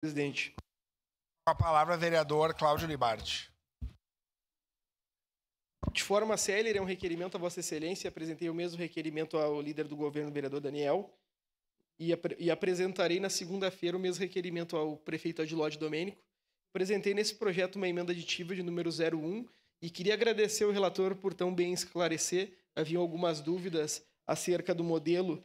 Presidente. Com a palavra, vereador Cláudio Libardi. De forma célere, é um requerimento a Vossa Excelência. Apresentei o mesmo requerimento ao líder do governo, vereador Daniel, e apresentarei na segunda-feira o mesmo requerimento ao prefeito Adiló Domênico. Apresentei nesse projeto uma emenda aditiva de número 01 e queria agradecer ao relator por tão bem esclarecer. Haviam algumas dúvidas acerca do modelo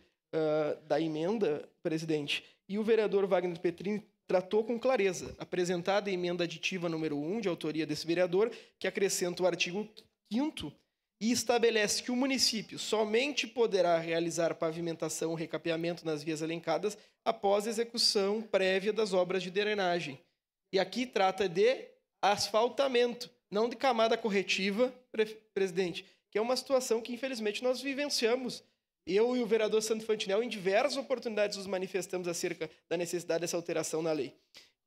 da emenda, presidente, e o vereador Wagner Petrin tratou com clareza. Apresentada a emenda aditiva número 1, de autoria desse vereador, que acrescenta o artigo 5º e estabelece que o município somente poderá realizar pavimentação ou recapeamento nas vias elencadas após execução prévia das obras de drenagem. E aqui trata de asfaltamento, não de camada corretiva, presidente, que é uma situação que, infelizmente, nós vivenciamos. Eu e o vereador Santo Fantinel, em diversas oportunidades, nos manifestamos acerca da necessidade dessa alteração na lei.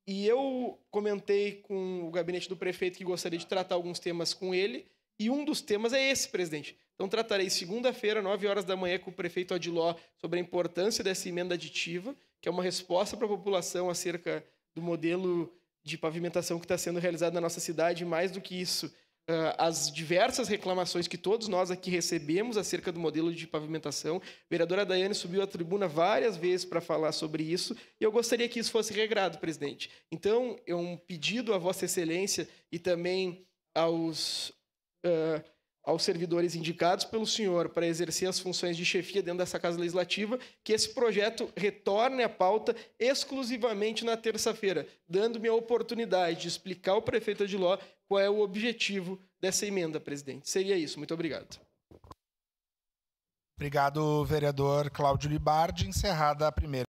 E eu comentei com o gabinete do prefeito que gostaria de tratar alguns temas com ele, e um dos temas é esse, presidente. Então, tratarei segunda-feira, 9 horas da manhã, com o prefeito Adiló sobre a importância dessa emenda aditiva, que é uma resposta para a população acerca do modelo de pavimentação que está sendo realizado na nossa cidade. Mais do que isso, as diversas reclamações que todos nós aqui recebemos acerca do modelo de pavimentação. A vereadora Daiane subiu à tribuna várias vezes para falar sobre isso, e eu gostaria que isso fosse regrado, presidente. Então, é um pedido a Vossa Excelência e também aos servidores indicados pelo senhor para exercer as funções de chefia dentro dessa Casa Legislativa, que esse projeto retorne à pauta exclusivamente na terça-feira, dando-me a oportunidade de explicar ao prefeito Adiló qual é o objetivo dessa emenda, presidente. Seria isso. Muito obrigado. Obrigado, vereador Cláudio Libardi. Encerrada a primeira.